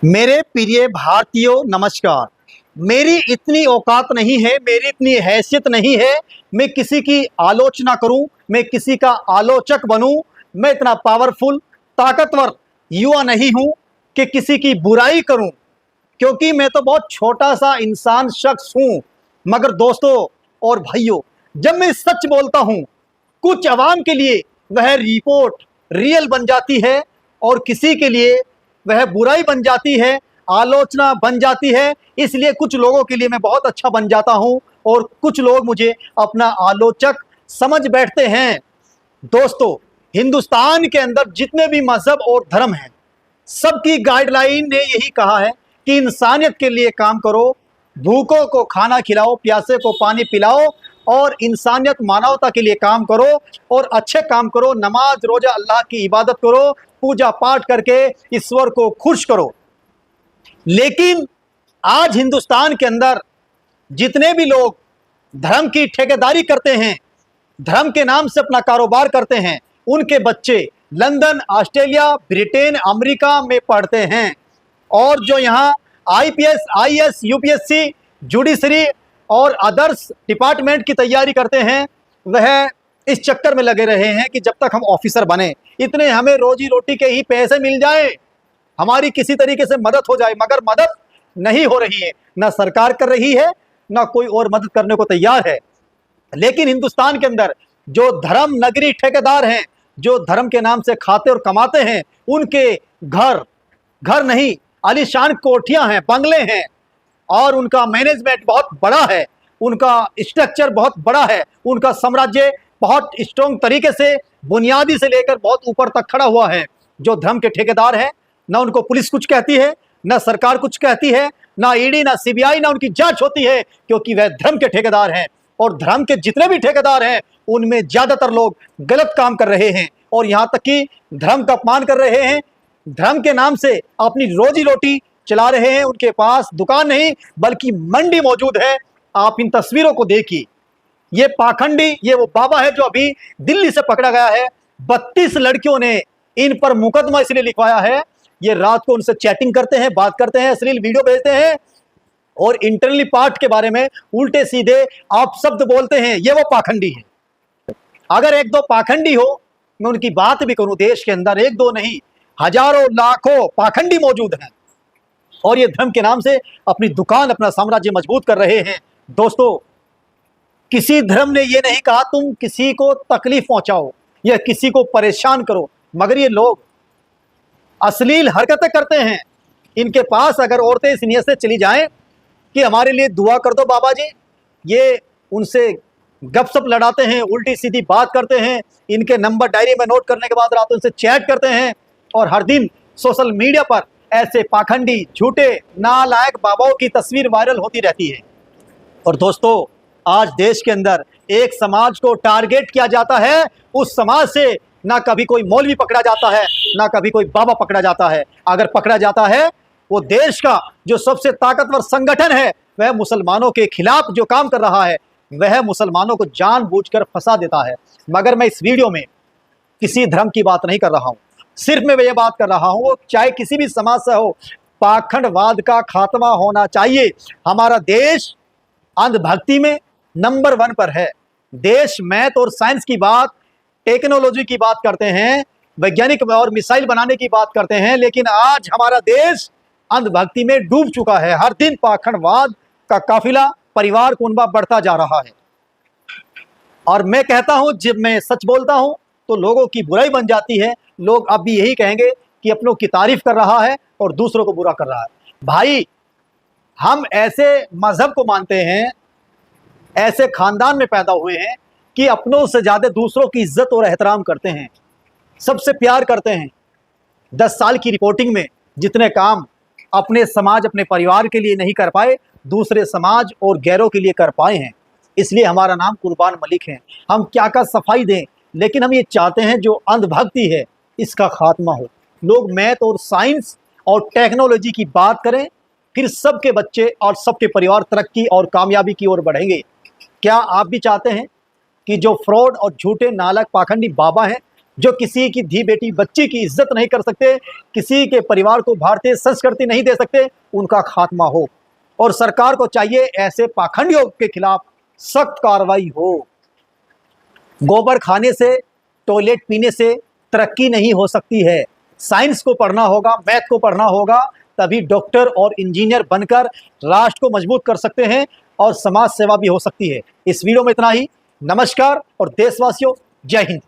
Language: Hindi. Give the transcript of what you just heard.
मेरे प्रिय भारतीयों, नमस्कार। मेरी इतनी औकात नहीं है, मेरी इतनी हैसियत नहीं है मैं किसी की आलोचना करूं, मैं किसी का आलोचक बनूं। मैं इतना पावरफुल, ताकतवर युवा नहीं हूं कि किसी की बुराई करूं, क्योंकि मैं तो बहुत छोटा सा इंसान शख्स हूं। मगर दोस्तों और भाइयों, जब मैं सच बोलता हूं, कुछ अवाम के लिए वह रिपोर्ट रियल बन जाती है और किसी के लिए वह बुराई बन जाती है, आलोचना बन जाती है। इसलिए कुछ लोगों के लिए मैं बहुत अच्छा बन जाता हूं और कुछ लोग मुझे अपना आलोचक समझ बैठते हैं। दोस्तों, हिंदुस्तान के अंदर जितने भी मजहब और धर्म हैं, सबकी गाइडलाइन ने यही कहा है कि इंसानियत के लिए काम करो, भूखों को खाना खिलाओ, प्यासे को पानी पिलाओ और इंसानियत मानवता के लिए काम करो और अच्छे काम करो, नमाज रोजा अल्लाह की इबादत करो, पूजा पाठ करके ईश्वर को खुश करो। लेकिन आज हिंदुस्तान के अंदर जितने भी लोग धर्म की ठेकेदारी करते हैं, धर्म के नाम से अपना कारोबार करते हैं, उनके बच्चे लंदन, ऑस्ट्रेलिया, ब्रिटेन, अमेरिका में पढ़ते हैं और जो यहाँ आईपीएस, आईएएस, यूपीएससी, जुडिशरी और अदर्स डिपार्टमेंट की तैयारी करते हैं, वह इस चक्कर में लगे रहे हैं कि जब तक हम ऑफिसर बने, इतने हमें रोजी रोटी के ही पैसे मिल जाए, हमारी किसी तरीके से मदद हो जाए। मगर मदद नहीं हो रही है, ना सरकार कर रही है, ना कोई और मदद करने को तैयार है। लेकिन हिंदुस्तान के अंदर जो धर्म नगरी ठेकेदार हैं, जो धर्म के नाम से खाते और कमाते हैं, उनके घर घर नहीं, आलीशान कोठियां हैं, बंगले हैं और उनका मैनेजमेंट बहुत बड़ा है, उनका स्ट्रक्चर बहुत बड़ा है, उनका साम्राज्य बहुत स्ट्रॉन्ग तरीके से बुनियादी से लेकर बहुत ऊपर तक खड़ा हुआ है। जो धर्म के ठेकेदार हैं, ना उनको पुलिस कुछ कहती है, ना सरकार कुछ कहती है, ना ईडी, ना सीबीआई, ना उनकी जांच होती है, क्योंकि वह धर्म के ठेकेदार हैं। और धर्म के जितने भी ठेकेदार हैं, उनमें ज्यादातर लोग गलत काम कर रहे हैं और यहाँ तक कि धर्म का अपमान कर रहे हैं, धर्म के नाम से अपनी रोजी रोटी चला रहे हैं। उनके पास दुकान नहीं बल्कि मंडी मौजूद है। आप इन तस्वीरों को देखिए, ये पाखंडी, ये वो बाबा है जो अभी दिल्ली से पकड़ा गया है। 32 लड़कियों ने इन पर मुकदमा इसलिए लिखवाया है, ये रात को उनसे चैटिंग करते हैं, बात करते हैं, अश्लील वीडियो भेजते हैं और इंटरनली पार्ट के बारे में उल्टे सीधे आप शब्द बोलते हैं। ये वो पाखंडी है। अगर एक दो पाखंडी हो, मैं उनकी बात भी करूं, देश के अंदर एक दो नहीं, हजारों लाखों पाखंडी मौजूद हैं और ये धर्म के नाम से अपनी दुकान, अपना साम्राज्य मजबूत कर रहे हैं। दोस्तों, किसी धर्म ने ये नहीं कहा तुम किसी को तकलीफ पहुंचाओ या किसी को परेशान करो, मगर ये लोग अश्लील हरकतें करते हैं। इनके पास अगर औरतें इस नियत से चली जाएं कि हमारे लिए दुआ कर दो बाबा जी, ये उनसे गपशप लड़ाते हैं, उल्टी सीधी बात करते हैं, इनके नंबर डायरी में नोट करने के बाद रात उनसे चैट करते हैं और हर दिन सोशल मीडिया पर ऐसे पाखंडी, झूठे, नालायक बाबाओं की तस्वीर वायरल होती रहती है। और दोस्तों, आज देश के अंदर एक समाज को टारगेट किया जाता है, उस समाज से ना कभी कोई मौलवी पकड़ा जाता है, ना कभी कोई बाबा पकड़ा जाता है। अगर पकड़ा जाता है, वो देश का जो सबसे ताकतवर संगठन है, वह मुसलमानों के खिलाफ जो काम कर रहा है, वह मुसलमानों को जानबूझकर फंसा देता है। मगर मैं इस वीडियो में किसी धर्म की बात नहीं कर रहा हूं, सिर्फ मैं ये बात कर रहा हूं, वो चाहे किसी भी समाज से हो, पाखंडवाद का खात्मा होना चाहिए। हमारा देश अंधभक्ति में नंबर 1 पर है। देश मैथ और साइंस की बात, टेक्नोलॉजी की बात करते हैं, वैज्ञानिक और मिसाइल बनाने की बात करते हैं, लेकिन आज हमारा देश अंधभक्ति में डूब चुका है। हर दिन पाखंडवाद का काफिला, परिवार कुनबा बढ़ता जा रहा है। और मैं कहता हूं, जब मैं सच बोलता हूं तो लोगों की बुराई बन जाती है। लोग अब भी यही कहेंगे कि अपनों की तारीफ कर रहा है और दूसरों को बुरा कर रहा है। भाई, हम ऐसे मजहब को मानते हैं, ऐसे खानदान में पैदा हुए हैं कि अपनों से ज्यादा दूसरों की इज्जत और एहतराम करते हैं, सबसे प्यार करते हैं। 10 साल की रिपोर्टिंग में जितने काम अपने समाज, अपने परिवार के लिए नहीं कर पाए, दूसरे समाज और गैरों के लिए कर पाए हैं। इसलिए हमारा नाम कुर्बान मलिक है। हम क्या का सफाई दें, लेकिन हम ये चाहते हैं जो अंधभक्ति है इसका खात्मा हो। लोग मैथ और साइंस और टेक्नोलॉजी की बात करें, फिर सबके बच्चे और सबके परिवार तरक्की और कामयाबी की ओर बढ़ेंगे। क्या आप भी चाहते हैं कि जो फ्रॉड और झूठे, नालायक, पाखंडी बाबा हैं जो किसी की धी बेटी बच्ची की इज्जत नहीं कर सकते, किसी के परिवार को भारतीय संस्कृति नहीं दे सकते, उनका खात्मा हो। और सरकार को चाहिए ऐसे पाखंडियों के खिलाफ सख्त कार्रवाई हो। गोबर खाने से, टॉयलेट पीने से तरक्की नहीं हो सकती है। साइंस को पढ़ना होगा, मैथ को पढ़ना होगा, तभी डॉक्टर और इंजीनियर बनकर राष्ट्र को मजबूत कर सकते हैं और समाज सेवा भी हो सकती है। इस वीडियो में इतना ही। नमस्कार और देशवासियों, जय हिंद।